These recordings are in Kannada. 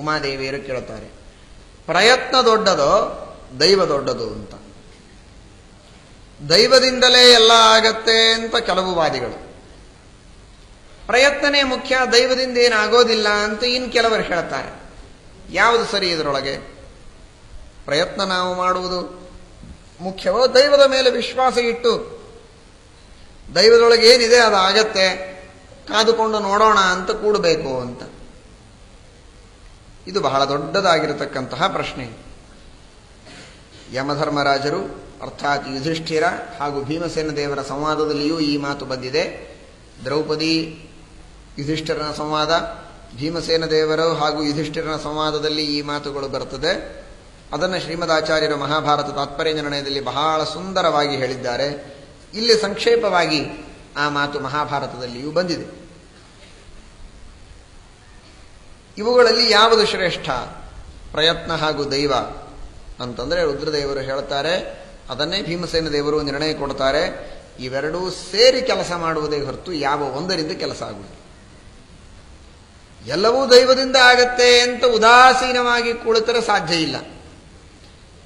ಉಮಾದೇವಿಯರು ಕೇಳುತ್ತಾರೆ, ಪ್ರಯತ್ನ ದೊಡ್ಡದೋ ದೈವ ದೊಡ್ಡದು ಅಂತ. ದೈವದಿಂದಲೇ ಎಲ್ಲ ಆಗತ್ತೆ ಅಂತ ಕೆಲವು ವಾದಿಗಳು, ಪ್ರಯತ್ನನೇ ಮುಖ್ಯ, ದೈವದಿಂದ ಏನಾಗೋದಿಲ್ಲ ಅಂತ ಇನ್ನು ಕೆಲವರು ಹೇಳ್ತಾರೆ. ಯಾವುದು ಸರಿ ಇದರೊಳಗೆ? ಪ್ರಯತ್ನ ನಾವು ಮಾಡುವುದು ಮುಖ್ಯವೋ, ದೈವದ ಮೇಲೆ ವಿಶ್ವಾಸ ಇಟ್ಟು ದೈವದೊಳಗೆ ಏನಿದೆ ಅದು ಆಗತ್ತೆ, ಕಾದುಕೊಂಡು ನೋಡೋಣ ಅಂತ ಕೂಡಬೇಕು ಅಂತ? ಇದು ಬಹಳ ದೊಡ್ಡದಾಗಿರತಕ್ಕಂತಹ ಪ್ರಶ್ನೆ. ಯಮಧರ್ಮರಾಜರು ಅರ್ಥಾತ್ ಯುಧಿಷ್ಠಿರ ಹಾಗೂ ಭೀಮಸೇನ ದೇವರ ಸಂವಾದದಲ್ಲಿಯೂ ಈ ಮಾತು ಬಂದಿದೆ. ದ್ರೌಪದಿ ಯುಧಿಷ್ಠಿರನ ಸಂವಾದ, ಭೀಮಸೇನ ದೇವರು ಹಾಗೂ ಯುಧಿಷ್ಠಿರನ ಸಂವಾದದಲ್ಲಿ ಈ ಮಾತುಗಳು ಬರ್ತದೆ. ಅದನ್ನು ಶ್ರೀಮದಾಚಾರ್ಯರು ಮಹಾಭಾರತ ತಾತ್ಪರ್ಯ ನಿರ್ಣಯದಲ್ಲಿ ಬಹಳ ಸುಂದರವಾಗಿ ಹೇಳಿದ್ದಾರೆ. ಇಲ್ಲಿ ಸಂಕ್ಷೇಪವಾಗಿ ಆ ಮಾತು ಮಹಾಭಾರತದಲ್ಲಿಯೂ ಬಂದಿದೆ. ಇವುಗಳಲ್ಲಿ ಯಾವುದು ಶ್ರೇಷ್ಠ, ಪ್ರಯತ್ನ ಹಾಗೂ ದೈವ ಅಂತಂದ್ರೆ ರುದ್ರದೇವರು ಹೇಳ್ತಾರೆ, ಅದನ್ನೇ ಭೀಮಸೇನ ದೇವರು ನಿರ್ಣಯ ಕೊಡ್ತಾರೆ. ಇವೆರಡೂ ಸೇರಿ ಕೆಲಸ ಮಾಡುವುದೇ ಹೊರತು ಯಾವ ಒಂದರಿಂದ ಕೆಲಸ ಆಗುವುದು. ಎಲ್ಲವೂ ದೈವದಿಂದ ಆಗತ್ತೆ ಅಂತ ಉದಾಸೀನವಾಗಿ ಕುಳಿತರೆ ಸಾಧ್ಯ ಇಲ್ಲ.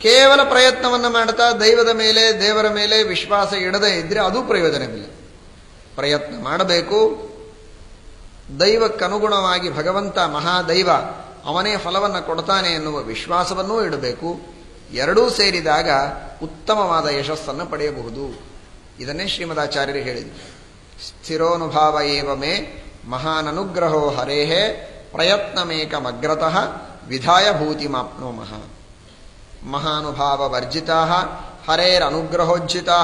ಕೇವಲ ಪ್ರಯತ್ನವನ್ನು ಮಾಡ್ತಾ ದೈವದ ಮೇಲೆ ದೇವರ ಮೇಲೆ ವಿಶ್ವಾಸ ಇಡದೇ ಇದ್ರೆ ಅದು ಪ್ರಯೋಜನವಿಲ್ಲ. ಪ್ರಯತ್ನ ಮಾಡಬೇಕು. ದೈವಕ್ಕನುಗುಣವಾಗಿ ಭಗವಂತ ಮಹಾದೈವ ಅವನೇ ಫಲವನ್ನು ಕೊಡ್ತಾನೆ ಎನ್ನುವ ವಿಶ್ವಾಸವನ್ನೂ ಇಡಬೇಕು. ಎರಡೂ ಸೇರಿದಾಗ ಉತ್ತಮವಾದ ಯಶಸ್ಸನ್ನು ಪಡೆಯಬಹುದು. ಇದನ್ನೇ ಶ್ರೀಮದಾಚಾರ್ಯರು ಹೇಳಿದರು. ಸ್ಥಿರೋನುಭಾವ ಏವ ಮೇ ಮಹಾನನುಗ್ರಹೋ ಹರೇಹೇ ಪ್ರಯತ್ನಮೇಕಮಗ್ರತಃ ವಿಧಾಯ ಭೂತಿಮಾಪ್ನೋಮಃ. ಮಹಾನುಭಾವ ವರ್ಜಿತಾ ಹರೇರನುಗ್ರಹೋಜ್ಜಿತಾ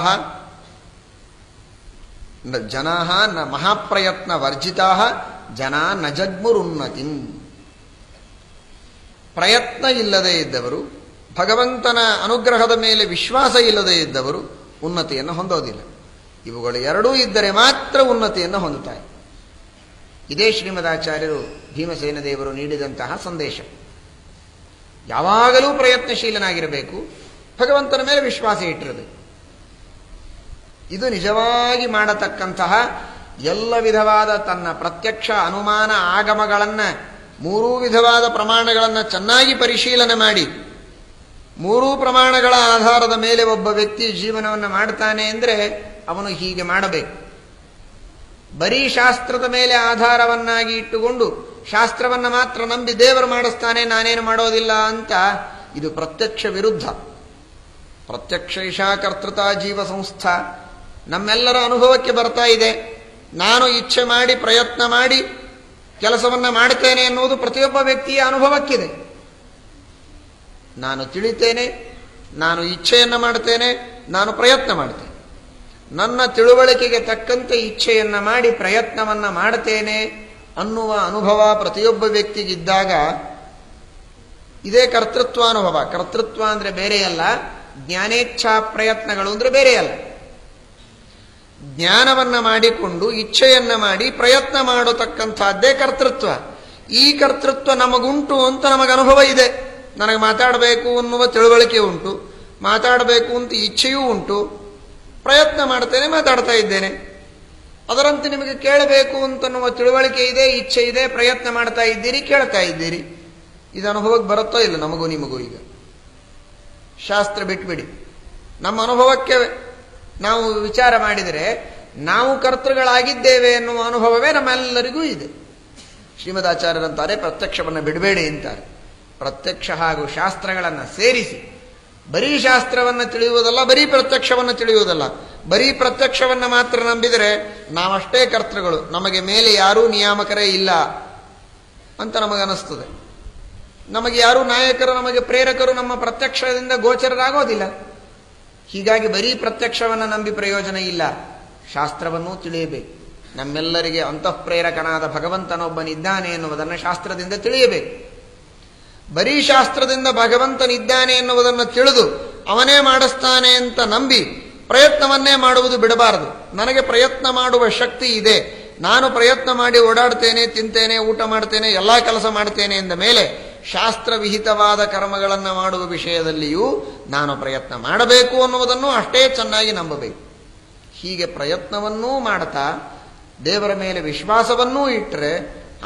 ಜನಾ ನ ಮಹಾಪ್ರಯತ್ನ ವರ್ಜಿತಾ ಜನಾ ನ ಜಗ್ಮುರುನ್ನತಿಂ. ಪ್ರಯತ್ನ ಇಲ್ಲದೆ ಇದ್ದವರು, ಭಗವಂತನ ಅನುಗ್ರಹದ ಮೇಲೆ ವಿಶ್ವಾಸ ಇಲ್ಲದೆ ಇದ್ದವರು ಉನ್ನತಿಯನ್ನು ಹೊಂದೋದಿಲ್ಲ. ಇವುಗಳು ಎರಡೂ ಇದ್ದರೆ ಮಾತ್ರ ಉನ್ನತಿಯನ್ನು ಹೊಂದುತ್ತಾರೆ. ಇದೇ ಶ್ರೀಮದಾಚಾರ್ಯರು ಭೀಮಸೇನ ದೇವರು ನೀಡಿದಂತಹ ಸಂದೇಶ. ಯಾವಾಗಲೂ ಪ್ರಯತ್ನಶೀಲನಾಗಿರಬೇಕು, ಭಗವಂತನ ಮೇಲೆ ವಿಶ್ವಾಸ ಇಟ್ಟಿರಬೇಕು. ಇದು ನಿಜವಾಗಿ ಮಾಡತಕ್ಕಂತಹ ಎಲ್ಲ ವಿಧವಾದ ತನ್ನ ಪ್ರತ್ಯಕ್ಷ ಅನುಮಾನ ಆಗಮಗಳನ್ನು, ಮೂರೂ ವಿಧವಾದ ಪ್ರಮಾಣಗಳನ್ನು ಚೆನ್ನಾಗಿ ಪರಿಶೀಲನೆ ಮಾಡಿ, ಮೂರೂ ಪ್ರಮಾಣಗಳ ಆಧಾರದ ಮೇಲೆ ಒಬ್ಬ ವ್ಯಕ್ತಿ ಜೀವನವನ್ನು ಮಾಡ್ತಾನೆ ಅಂದರೆ ಅವನು ಹೀಗೆ ಮಾಡಬೇಕು. ಬರೀ ಶಾಸ್ತ್ರದ ಮೇಲೆ ಆಧಾರವನ್ನಾಗಿ ಇಟ್ಟುಕೊಂಡು ಶಾಸ್ತ್ರವನ್ನು ಮಾತ್ರ ನಂಬಿ ದೇವರು ಮಾಡಿಸ್ತಾನೆ ನಾನೇನು ಮಾಡೋದಿಲ್ಲ ಅಂತ, ಇದು ಪ್ರತ್ಯಕ್ಷ ವಿರುದ್ಧ. ಪ್ರತ್ಯಕ್ಷ ಇಶಾ ಕರ್ತೃತ ಜೀವ ಸಂಸ್ಥಾ ನಮ್ಮೆಲ್ಲರ ಅನುಭವಕ್ಕೆ ಬರ್ತಾ ಇದೆ. ನಾನು ಇಚ್ಛೆ ಮಾಡಿ ಪ್ರಯತ್ನ ಮಾಡಿ ಕೆಲಸವನ್ನು ಮಾಡ್ತೇನೆ ಎನ್ನುವುದು ಪ್ರತಿಯೊಬ್ಬ ವ್ಯಕ್ತಿಯ ಅನುಭವಕ್ಕಿದೆ. ನಾನು ತಿಳಿತೇನೆ, ನಾನು ಇಚ್ಛೆಯನ್ನು ಮಾಡ್ತೇನೆ, ನಾನು ಪ್ರಯತ್ನ ಮಾಡ್ತೇನೆ. ನನ್ನ ತಿಳುವಳಿಕೆಗೆ ತಕ್ಕಂತೆ ಇಚ್ಛೆಯನ್ನು ಮಾಡಿ ಪ್ರಯತ್ನವನ್ನು ಮಾಡ್ತೇನೆ ಅನ್ನುವ ಅನುಭವ ಪ್ರತಿಯೊಬ್ಬ ವ್ಯಕ್ತಿಗಿದ್ದಾಗ ಇದೇ ಕರ್ತೃತ್ವಾನುಭವ. ಕರ್ತೃತ್ವ ಅಂದರೆ ಬೇರೆಯಲ್ಲ, ಜ್ಞಾನೇಚ್ಛಾ ಪ್ರಯತ್ನಗಳು ಅಂದರೆ ಬೇರೆಯಲ್ಲ. ಜ್ಞಾನವನ್ನು ಮಾಡಿಕೊಂಡು ಇಚ್ಛೆಯನ್ನು ಮಾಡಿ ಪ್ರಯತ್ನ ಮಾಡತಕ್ಕಂಥದ್ದೇ ಕರ್ತೃತ್ವ. ಈ ಕರ್ತೃತ್ವ ನಮಗುಂಟು ಅಂತ ನಮಗೆ ಅನುಭವ ಇದೆ. ನನಗೆ ಮಾತಾಡಬೇಕು ಅನ್ನುವ ತಿಳುವಳಿಕೆ ಉಂಟು, ಮಾತಾಡಬೇಕು ಅಂತ ಇಚ್ಛೆಯೂ ಉಂಟು, ಪ್ರಯತ್ನ ಮಾಡ್ತೇನೆ, ಮಾತಾಡ್ತಾ ಇದ್ದೇನೆ. ಅದರಂತೆ ನಿಮಗೆ ಕೇಳಬೇಕು ಅಂತನ್ನುವ ತಿಳುವಳಿಕೆ ಇದೆ, ಇಚ್ಛೆ ಇದೆ, ಪ್ರಯತ್ನ ಮಾಡ್ತಾ ಇದ್ದೀರಿ, ಕೇಳ್ತಾ ಇದ್ದೀರಿ. ಇದು ಅನುಭವಕ್ಕೆ ಬರುತ್ತೋ ಇಲ್ಲ ನಮಗೂ ನಿಮಗೂ? ಈಗ ಶಾಸ್ತ್ರ ಬಿಟ್ಬಿಡಿ, ನಮ್ಮ ಅನುಭವಕ್ಕೆ ನಾವು ವಿಚಾರ ಮಾಡಿದರೆ ನಾವು ಕರ್ತೃಗಳಾಗಿದ್ದೇವೆ ಎನ್ನುವ ಅನುಭವವೇ ನಮ್ಮೆಲ್ಲರಿಗೂ ಇದೆ. ಶ್ರೀಮದಾಚಾರ್ಯರಂತಾರೆ ಪ್ರತ್ಯಕ್ಷವನ್ನು ಬಿಡಬೇಡಿ ಅಂತಾರೆ. ಪ್ರತ್ಯಕ್ಷ ಹಾಗೂ ಶಾಸ್ತ್ರಗಳನ್ನು ಸೇರಿಸಿ, ಬರೀ ಶಾಸ್ತ್ರವನ್ನು ತಿಳಿಯುವುದಲ್ಲ, ಬರೀ ಪ್ರತ್ಯಕ್ಷವನ್ನು ತಿಳಿಯುವುದಲ್ಲ. ಬರೀ ಪ್ರತ್ಯಕ್ಷವನ್ನು ಮಾತ್ರ ನಂಬಿದರೆ ನಾವಷ್ಟೇ ಕರ್ತೃಗಳು, ನಮಗೆ ಮೇಲೆ ಯಾರೂ ನಿಯಾಮಕರೇ ಇಲ್ಲ ಅಂತ ನಮಗನಿಸ್ತದೆ. ನಮಗೆ ಯಾರೂ ನಾಯಕರು, ನಮಗೆ ಪ್ರೇರಕರು ನಮ್ಮ ಪ್ರತ್ಯಕ್ಷದಿಂದ ಗೋಚರರಾಗೋದಿಲ್ಲ. ಹೀಗಾಗಿ ಬರೀ ಪ್ರತ್ಯಕ್ಷವನ್ನು ನಂಬಿ ಪ್ರಯೋಜನ ಇಲ್ಲ, ಶಾಸ್ತ್ರವನ್ನೂ ತಿಳಿಯಬೇಕು. ನಮ್ಮೆಲ್ಲರಿಗೆ ಅಂತಃಪ್ರೇರಕನಾದ ಭಗವಂತನೊಬ್ಬನಿದ್ದಾನೆ ಎನ್ನುವುದನ್ನು ಶಾಸ್ತ್ರದಿಂದ ತಿಳಿಯಬೇಕು. ಬರೀ ಶಾಸ್ತ್ರದಿಂದ ಭಗವಂತನಿದ್ದಾನೆ ಎನ್ನುವುದನ್ನು ತಿಳಿದು ಅವನೇ ಮಾಡಿಸ್ತಾನೆ ಅಂತ ನಂಬಿ ಪ್ರಯತ್ನವನ್ನೇ ಮಾಡುವುದು ಬಿಡಬಾರದು. ನನಗೆ ಪ್ರಯತ್ನ ಮಾಡುವ ಶಕ್ತಿ ಇದೆ, ನಾನು ಪ್ರಯತ್ನ ಮಾಡಿ ಓಡಾಡ್ತೇನೆ, ತಿಂತೇನೆ, ಊಟ ಮಾಡ್ತೇನೆ, ಎಲ್ಲ ಕೆಲಸ ಮಾಡ್ತೇನೆ ಎಂದ ಮೇಲೆ ಶಾಸ್ತ್ರವಿಹಿತವಾದ ಕರ್ಮಗಳನ್ನು ಮಾಡುವ ವಿಷಯದಲ್ಲಿಯೂ ನಾನು ಪ್ರಯತ್ನ ಮಾಡಬೇಕು ಅನ್ನುವುದನ್ನು ಅಷ್ಟೇ ಚೆನ್ನಾಗಿ ನಂಬಬೇಕು. ಹೀಗೆ ಪ್ರಯತ್ನವನ್ನೂ ಮಾಡ್ತಾ ದೇವರ ಮೇಲೆ ವಿಶ್ವಾಸವನ್ನೂ ಇಟ್ಟರೆ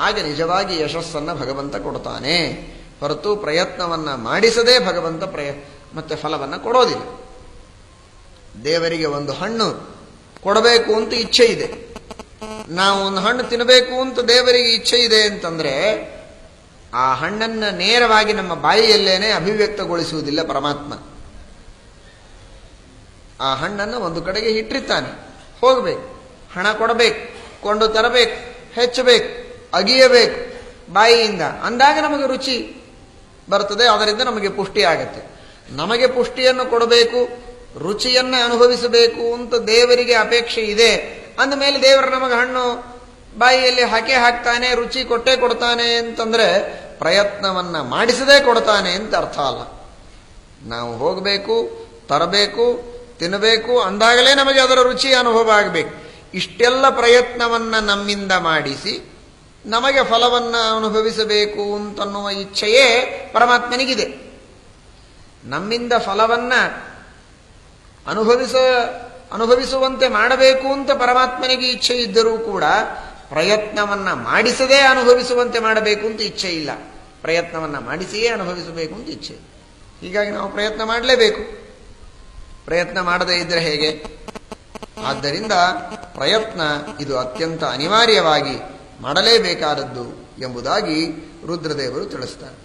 ಆಗ ನಿಜವಾಗಿ ಯಶಸ್ಸನ್ನು ಭಗವಂತ ಕೊಡ್ತಾನೆ. ಹೊರತು ಪ್ರಯತ್ನವನ್ನು ಮಾಡಿಸದೇ ಭಗವಂತ ಮತ್ತೆ ಫಲವನ್ನು ಕೊಡೋದಿಲ್ಲ. ದೇವರಿಗೆ ಒಂದು ಹಣ್ಣು ಕೊಡಬೇಕು ಅಂತ ಇಚ್ಛೆ ಇದೆ, ನಾವು ಒಂದು ಹಣ್ಣು ತಿನ್ನಬೇಕು ಅಂತ ದೇವರಿಗೆ ಇಚ್ಛೆ ಇದೆ ಅಂತಂದ್ರೆ ಆ ಹಣ್ಣನ್ನು ನೇರವಾಗಿ ನಮ್ಮ ಬಾಯಿಯಲ್ಲೇನೆ ಅಭಿವ್ಯಕ್ತಗೊಳಿಸುವುದಿಲ್ಲ ಪರಮಾತ್ಮ. ಆ ಹಣ್ಣನ್ನು ಒಂದು ಕಡೆಗೆ ಇಟ್ಟಿರ್ತಾನೆ, ಹೋಗಬೇಕು, ಹಣ ಕೊಡಬೇಕು, ಕೊಂಡು ತರಬೇಕು, ಹೆಚ್ಚಬೇಕು, ಅಗಿಯಬೇಕು ಬಾಯಿಯಿಂದ, ಅಂದಾಗ ನಮಗೆ ರುಚಿ ಬರ್ತದೆ, ಅದರಿಂದ ನಮಗೆ ಪುಷ್ಟಿ ಆಗತ್ತೆ. ನಮಗೆ ಪುಷ್ಟಿಯನ್ನು ಕೊಡಬೇಕು, ರುಚಿಯನ್ನು ಅನುಭವಿಸಬೇಕು ಅಂತ ದೇವರಿಗೆ ಅಪೇಕ್ಷೆ ಇದೆ ಅಂದಮೇಲೆ ದೇವರು ನಮಗೆ ಹಣ್ಣು ಬಾಯಿಯಲ್ಲಿ ಹಾಕ್ತಾನೆ, ರುಚಿ ಕೊಟ್ಟೇ ಕೊಡ್ತಾನೆ ಅಂತಂದ್ರೆ ಪ್ರಯತ್ನವನ್ನ ಮಾಡಿಸದೇ ಕೊಡ್ತಾನೆ ಅಂತ ಅರ್ಥ ಅಲ್ಲ. ನಾವು ಹೋಗಬೇಕು, ತರಬೇಕು, ತಿನ್ನಬೇಕು ಅಂದಾಗಲೇ ನಮಗೆ ಅದರ ರುಚಿ ಅನುಭವ ಆಗಬೇಕು. ಇಷ್ಟೆಲ್ಲ ಪ್ರಯತ್ನವನ್ನ ನಮ್ಮಿಂದ ಮಾಡಿಸಿ ನಮಗೆ ಫಲವನ್ನ ಅನುಭವಿಸಬೇಕು ಅಂತನ್ನುವ ಇಚ್ಛೆಯೇ ಪರಮಾತ್ಮನಿಗಿದೆ. ನಮ್ಮಿಂದ ಫಲವನ್ನ ಅನುಭವಿಸುವಂತೆ ಮಾಡಬೇಕು ಅಂತ ಪರಮಾತ್ಮನಿಗೆ ಇಚ್ಛೆ ಇದ್ದರೂ ಕೂಡ ಪ್ರಯತ್ನವನ್ನ ಮಾಡಿಸದೇ ಅನುಭವಿಸುವಂತೆ ಮಾಡಬೇಕು ಅಂತ ಇಚ್ಛೆ ಇಲ್ಲ. ಪ್ರಯತ್ನವನ್ನ ಮಾಡಿಸಿಯೇ ಅನುಭವಿಸಬೇಕು ಅಂತ ಇಚ್ಛೆ. ಹೀಗಾಗಿ ನಾವು ಪ್ರಯತ್ನ ಮಾಡಲೇಬೇಕು. ಪ್ರಯತ್ನ ಮಾಡದೇ ಇದ್ರೆ ಹೇಗೆ? ಆದ್ದರಿಂದ ಪ್ರಯತ್ನ ಇದು ಅತ್ಯಂತ ಅನಿವಾರ್ಯವಾಗಿ ಮಾಡಲೇಬೇಕಾದದ್ದು ಎಂಬುದಾಗಿ ರುದ್ರದೇವರು ತಿಳಿಸ್ತಾರೆ.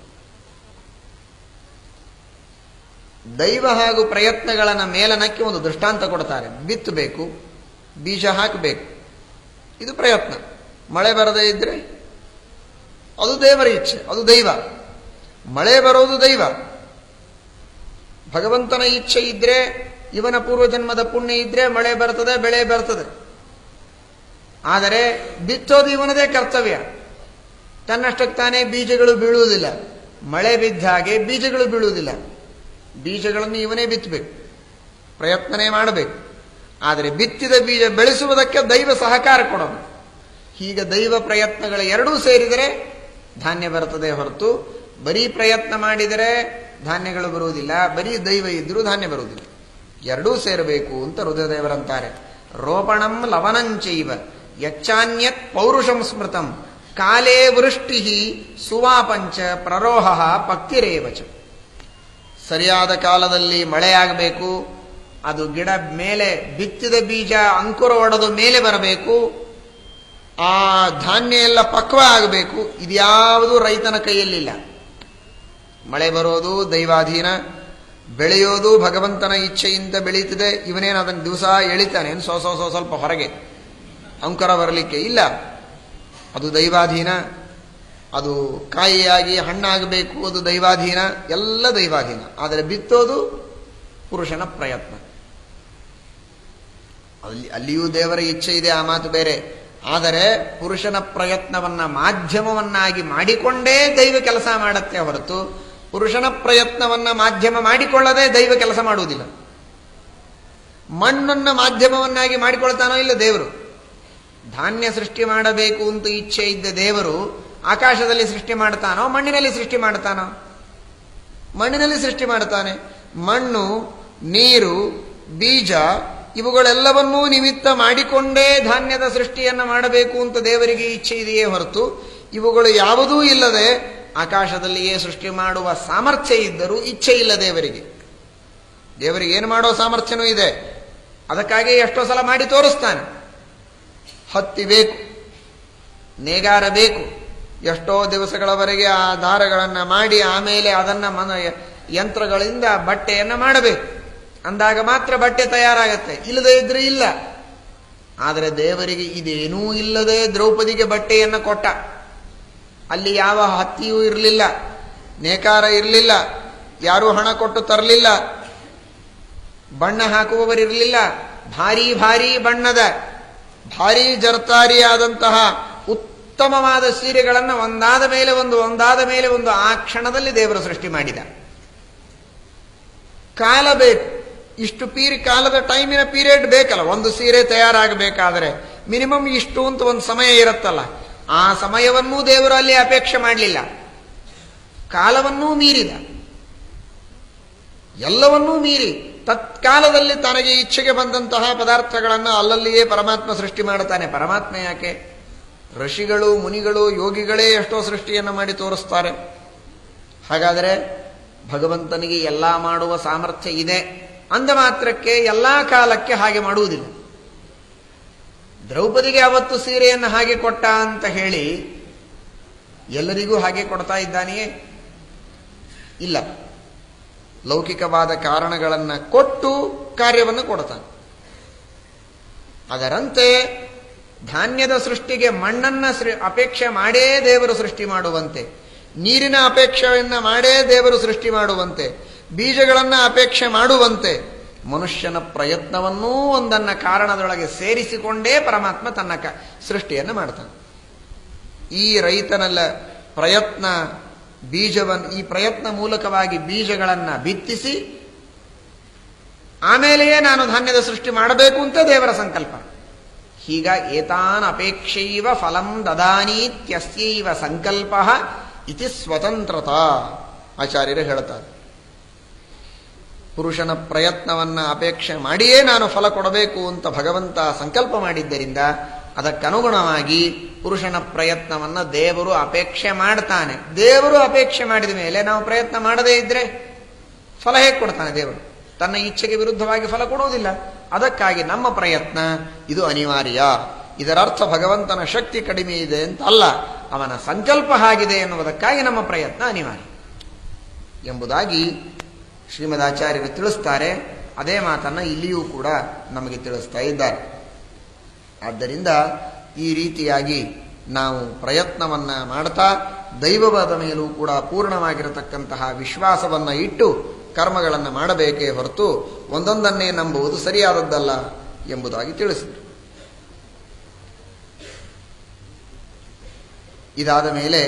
ದೈವ ಹಾಗೂ ಪ್ರಯತ್ನಗಳನ್ನು ಮೇಲನಕ್ಕೆ ಒಂದು ದೃಷ್ಟಾಂತ ಕೊಡ್ತಾರೆ. ಬಿತ್ತಬೇಕು, ಬೀಜ ಹಾಕಬೇಕು, ಇದು ಪ್ರಯತ್ನ. ಮಳೆ ಬರದೇ ಇದ್ರೆ ಅದು ದೇವರ ಇಚ್ಛೆ, ಅದು ದೈವ. ಮಳೆ ಬರೋದು ದೈವ. ಭಗವಂತನ ಇಚ್ಛೆ ಇದ್ರೆ, ಇವನ ಪೂರ್ವಜನ್ಮದ ಪುಣ್ಯ ಇದ್ರೆ ಮಳೆ ಬರ್ತದೆ, ಬೆಳೆ ಬರ್ತದೆ. ಆದರೆ ಬಿತ್ತೋದು ಇವನದೇ ಕರ್ತವ್ಯ. ತನ್ನಷ್ಟಕ್ಕೆ ತಾನೇ ಬೀಜಗಳು ಬೀಳುವುದಿಲ್ಲ. ಮಳೆ ಬಿದ್ದ ಹಾಗೆ ಬೀಜಗಳು ಬೀಳುವುದಿಲ್ಲ. ಬೀಜಗಳನ್ನು ಇವನೇ ಬಿತ್ತಬೇಕು, ಪ್ರಯತ್ನನೇ ಮಾಡಬೇಕು. ಆದರೆ ಬಿತ್ತಿದ ಬೀಜ ಬೆಳೆಸುವುದಕ್ಕೆ ದೈವ ಸಹಕಾರ ಕೊಡೋದು. ಹೀಗೆ ದೈವ ಪ್ರಯತ್ನಗಳು ಎರಡೂ ಸೇರಿದರೆ ಧಾನ್ಯ ಬರ್ತದೆ ಹೊರತು ಬರೀ ಪ್ರಯತ್ನ ಮಾಡಿದರೆ ಧಾನ್ಯಗಳು ಬರುವುದಿಲ್ಲ, ಬರೀ ದೈವ ಇದ್ರೂ ಧಾನ್ಯ ಬರುವುದಿಲ್ಲ. ಎರಡೂ ಸೇರಬೇಕು ಅಂತ ರುದ್ರದೇವರಂತಾರೆ. ರೋಪಣಂ ಲವನಂಚೈವ ಯಚ್ಚಾನ್ಯತ್ ಪೌರುಷಂ ಸ್ಮೃತಂ ಕಾಲೇ ವೃಷ್ಟಿ ಸುವಾಪಂಚ ಪ್ರರೋಹ ಪಕ್ತಿರೇವಚ. ಸರಿಯಾದ ಕಾಲದಲ್ಲಿ ಮಳೆಯಾಗಬೇಕು, ಅದು ಗಿಡ ಮೇಲೆ ಬಿತ್ತಿದ ಬೀಜ ಅಂಕುರ ಒಡೆದು ಮೇಲೆ ಬರಬೇಕು, ಆ ಧಾನ್ಯ ಎಲ್ಲ ಪಕ್ವ ಆಗಬೇಕು. ಇದ್ಯಾವುದೂ ರೈತನ ಕೈಯಲ್ಲಿಲ್ಲ. ಮಳೆ ಬರೋದು ದೈವಾಧೀನ, ಬೆಳೆಯೋದು ಭಗವಂತನ ಇಚ್ಛೆಯಿಂದ ಬೆಳೀತಿದೆ. ಇವನೇನು ಅದನ್ನು ದಿವಸ ಎಳಿತಾನೆ ಸ್ವಲ್ಪ ಹೊರಗೆ ಅಂಕುರ ಬರಲಿಕ್ಕೆ ಇಲ್ಲ. ಅದು ದೈವಾಧೀನ. ಅದು ಕಾಯಿಯಾಗಿ ಹಣ್ಣಾಗಬೇಕು, ಅದು ದೈವಾಧೀನ, ಎಲ್ಲ ದೈವಾಧೀನ. ಆದರೆ ಬಿತ್ತೋದು ಪುರುಷನ ಪ್ರಯತ್ನ. ಅಲ್ಲಿಯೂ ದೇವರ ಇಚ್ಛೆ ಇದೆ, ಆ ಮಾತು ಬೇರೆ. ಆದರೆ ಪುರುಷನ ಪ್ರಯತ್ನವನ್ನ ಮಾಧ್ಯಮವನ್ನಾಗಿ ಮಾಡಿಕೊಂಡೇ ದೈವ ಕೆಲಸ ಮಾಡತ್ತೆ ಹೊರತು ಪುರುಷನ ಪ್ರಯತ್ನವನ್ನ ಮಾಧ್ಯಮ ಮಾಡಿಕೊಳ್ಳದೆ ದೈವ ಕೆಲಸ ಮಾಡುವುದಿಲ್ಲ. ಮಣ್ಣನ್ನ ಮಾಧ್ಯಮವನ್ನಾಗಿ ಮಾಡಿಕೊಳ್ತಾನೋ ಇಲ್ಲ ದೇವರು. ಧಾನ್ಯ ಸೃಷ್ಟಿ ಮಾಡಬೇಕು ಅಂತ ಇಚ್ಛೆ ಇದ್ದ ದೇವರು ಆಕಾಶದಲ್ಲಿ ಸೃಷ್ಟಿ ಮಾಡ್ತಾನೋ ಮಣ್ಣಿನಲ್ಲಿ ಸೃಷ್ಟಿ ಮಾಡ್ತಾನೋ? ಮಣ್ಣಿನಲ್ಲಿ ಸೃಷ್ಟಿ ಮಾಡ್ತಾನೆ. ಮಣ್ಣು, ನೀರು, ಬೀಜ ಇವುಗಳೆಲ್ಲವನ್ನೂ ನಿಮಿತ್ತ ಮಾಡಿಕೊಂಡೇ ಧಾನ್ಯದ ಸೃಷ್ಟಿಯನ್ನು ಮಾಡಬೇಕು ಅಂತ ದೇವರಿಗೆ ಇಚ್ಛೆ ಇದೆಯೇ ಹೊರತು ಇವುಗಳು ಯಾವುದೂ ಇಲ್ಲದೆ ಆಕಾಶದಲ್ಲಿಯೇ ಸೃಷ್ಟಿ ಮಾಡುವ ಸಾಮರ್ಥ್ಯ ಇದ್ದರೂ ಇಚ್ಛೆ ಇಲ್ಲ ದೇವರಿಗೆ. ದೇವರಿಗೆ ಏನು ಮಾಡೋ ಸಾಮರ್ಥ್ಯನೂ ಇದೆ. ಅದಕ್ಕಾಗಿ ಎಷ್ಟೋ ಸಲ ಮಾಡಿ ತೋರಿಸ್ತಾನೆ. ಹತ್ತಿ ಬೇಕು, ನೇಗಾರ ಬೇಕು, ಎಷ್ಟೋ ದಿವಸಗಳವರೆಗೆ ಆ ದಾರಗಳನ್ನು ಮಾಡಿ ಆಮೇಲೆ ಅದನ್ನು ಯಂತ್ರಗಳಿಂದ ಬಟ್ಟೆಯನ್ನು ಮಾಡಬೇಕು. ಅಂದಾಗ ಮಾತ್ರ ಬಟ್ಟೆ ತಯಾರಾಗತ್ತೆ, ಇಲ್ಲದೇ ಇದ್ರೆ ಇಲ್ಲ. ಆದರೆ ದೇವರಿಗೆ ಇದೇನೂ ಇಲ್ಲದೆ ದ್ರೌಪದಿಗೆ ಬಟ್ಟೆಯನ್ನು ಕೊಟ್ಟ. ಅಲ್ಲಿ ಯಾವ ಹತ್ತಿಯೂ ಇರಲಿಲ್ಲ, ನೇಕಾರ ಇರಲಿಲ್ಲ, ಯಾರೂ ಹಣ ಕೊಟ್ಟು ತರಲಿಲ್ಲ, ಬಣ್ಣ ಹಾಕುವವರಿರಲಿಲ್ಲ. ಭಾರೀ ಭಾರೀ ಬಣ್ಣದ ಭಾರೀ ಜರ್ತಾರಿಯಾದಂತಹ ಉತ್ತಮವಾದ ಸೀರೆಗಳನ್ನು ಒಂದಾದ ಮೇಲೆ ಒಂದು ಆ ಕ್ಷಣದಲ್ಲಿ ದೇವರು ಸೃಷ್ಟಿ ಮಾಡಿದ. ಕಾಲ ಬೇಕು, ಇಷ್ಟು ಕಾಲದ ಟೈಮಿನ ಪೀರಿಯಡ್ ಬೇಕಲ್ಲ. ಒಂದು ಸೀರೆ ತಯಾರಾಗಬೇಕಾದರೆ ಮಿನಿಮಮ್ ಇಷ್ಟು ಅಂತ ಒಂದು ಸಮಯ ಇರುತ್ತಲ್ಲ, ಆ ಸಮಯವನ್ನೂ ದೇವರು ಅಲ್ಲಿ ಅಪೇಕ್ಷೆ ಮಾಡಲಿಲ್ಲ. ಕಾಲವನ್ನೂ ಮೀರಿದ, ಎಲ್ಲವನ್ನೂ ಮೀರಿ ತತ್ಕಾಲದಲ್ಲಿ ತನಗೆ ಇಚ್ಛೆಗೆ ಬಂದಂತಹ ಪದಾರ್ಥಗಳನ್ನು ಅಲ್ಲಲ್ಲಿಯೇ ಪರಮಾತ್ಮ ಸೃಷ್ಟಿ ಮಾಡುತ್ತಾನೆ. ಪರಮಾತ್ಮ ಯಾಕೆ? ಋಷಿಗಳು ಮುನಿಗಳು ಯೋಗಿಗಳೇ ಎಷ್ಟೋ ಸೃಷ್ಟಿಯನ್ನು ಮಾಡಿ ತೋರಿಸ್ತಾರೆ. ಹಾಗಾದರೆ ಭಗವಂತನಿಗೆ ಎಲ್ಲ ಮಾಡುವ ಸಾಮರ್ಥ್ಯ ಇದೆ ಅಂದ ಮಾತ್ರಕ್ಕೆ ಎಲ್ಲ ಕಾಲಕ್ಕೆ ಹಾಗೆ ಮಾಡುವುದಿಲ್ಲ. ದ್ರೌಪದಿಗೆ ಅವತ್ತು ಸೀರೆಯನ್ನು ಹಾಗೆ ಕೊಟ್ಟ ಅಂತ ಹೇಳಿ ಎಲ್ಲರಿಗೂ ಹಾಗೆ ಕೊಡ್ತಾ ಇದ್ದಾನೆಯೇ? ಇಲ್ಲ. ಲೌಕಿಕವಾದ ಕಾರಣಗಳನ್ನು ಕೊಟ್ಟು ಕಾರ್ಯವನ್ನು ಕೊಡ್ತಾನೆ. ಅದರಂತೆ ಧಾನ್ಯದ ಸೃಷ್ಟಿಗೆ ಮಣ್ಣನ್ನ ಅಪೇಕ್ಷೆ ಮಾಡೇ ದೇವರು ಸೃಷ್ಟಿ ಮಾಡುವಂತೆ, ನೀರಿನ ಅಪೇಕ್ಷೆಯನ್ನು ಮಾಡೇ ದೇವರು ಸೃಷ್ಟಿ ಮಾಡುವಂತೆ, ಬೀಜಗಳನ್ನು ಅಪೇಕ್ಷೆ ಮಾಡುವಂತೆ ಮನುಷ್ಯನ ಪ್ರಯತ್ನವನ್ನೂ ಒಂದನ್ನ ಕಾರಣದೊಳಗೆ ಸೇರಿಸಿಕೊಂಡೇ ಪರಮಾತ್ಮ ತನ್ನ ಸೃಷ್ಟಿಯನ್ನು ಮಾಡ್ತಾನೆ. ಈ ರೈತನಲ್ಲ ಪ್ರಯತ್ನ ಬೀಜವನ್ನು, ಈ ಪ್ರಯತ್ನ ಮೂಲಕವಾಗಿ ಬೀಜಗಳನ್ನು ಬಿತ್ತಿಸಿ ಆಮೇಲೆಯೇ ನಾನು ಧಾನ್ಯದ ಸೃಷ್ಟಿ ಮಾಡಬೇಕು ಅಂತ ದೇವರ ಸಂಕಲ್ಪ. ಹೀಗ ಏತಾನ್ ಅಪೇಕ್ಷೈವ ಫಲಂ ದದಾನೀತ್ಯಸ್ಯೈವ ಸಂಕಲ್ಪ ಇತಿ ಸ್ವತಂತ್ರತಾ ಆಚಾರ್ಯರು ಹೇಳ್ತಾರೆ. ಪುರುಷನ ಪ್ರಯತ್ನವನ್ನ ಅಪೇಕ್ಷೆ ಮಾಡಿಯೇ ನಾನು ಫಲ ಕೊಡಬೇಕು ಅಂತ ಭಗವಂತ ಸಂಕಲ್ಪ ಮಾಡಿದ್ದರಿಂದ ಅದಕ್ಕನುಗುಣವಾಗಿ ಪುರುಷನ ಪ್ರಯತ್ನವನ್ನ ದೇವರು ಅಪೇಕ್ಷೆ ಮಾಡ್ತಾನೆ. ದೇವರು ಅಪೇಕ್ಷೆ ಮಾಡಿದ ಮೇಲೆ ನಾವು ಪ್ರಯತ್ನ ಮಾಡದೇ ಇದ್ರೆ ಫಲ ಹೇಗೆ ಕೊಡ್ತಾನೆ? ದೇವರು ತನ್ನ ಇಚ್ಛೆಗೆ ವಿರುದ್ಧವಾಗಿ ಫಲ ಕೊಡುವುದಿಲ್ಲ. ಅದಕ್ಕಾಗಿ ನಮ್ಮ ಪ್ರಯತ್ನ ಇದು ಅನಿವಾರ್ಯ. ಇದರರ್ಥ ಭಗವಂತನ ಶಕ್ತಿ ಕಡಿಮೆ ಇದೆ ಅಂತ ಅಲ್ಲ, ಅವನ ಸಂಕಲ್ಪ ಆಗಿದೆ ಎನ್ನುವುದಕ್ಕಾಗಿ ನಮ್ಮ ಪ್ರಯತ್ನ ಅನಿವಾರ್ಯ ಎಂಬುದಾಗಿ ಶ್ರೀಮದಾಚಾರ್ಯರು ತಿಳಿಸ್ತಾರೆ. ಅದೇ ಮಾತನ್ನ ಇಲ್ಲಿಯೂ ಕೂಡ ನಮಗೆ ತಿಳಿಸ್ತಾ ಇದ್ದಾರೆ. ಆದ್ದರಿಂದ ಈ ರೀತಿಯಾಗಿ ನಾವು ಪ್ರಯತ್ನವನ್ನ ಮಾಡ್ತಾ ದೈವವಾದ ಮೇಲೂ ಕೂಡ ಪೂರ್ಣವಾಗಿರತಕ್ಕಂತಹ ವಿಶ್ವಾಸವನ್ನ ಇಟ್ಟು ಕರ್ಮಗಳನ್ನು ಮಾಡಬೇಕೇ ಹೊರತು ಒಂದೊಂದನ್ನೇ ನಂಬುವುದು ಸರಿಯಾದದ್ದಲ್ಲ ಎಂಬುದಾಗಿ ತಿಳಿಸಿದರು. ಇದಾದ ಮೇಲೆ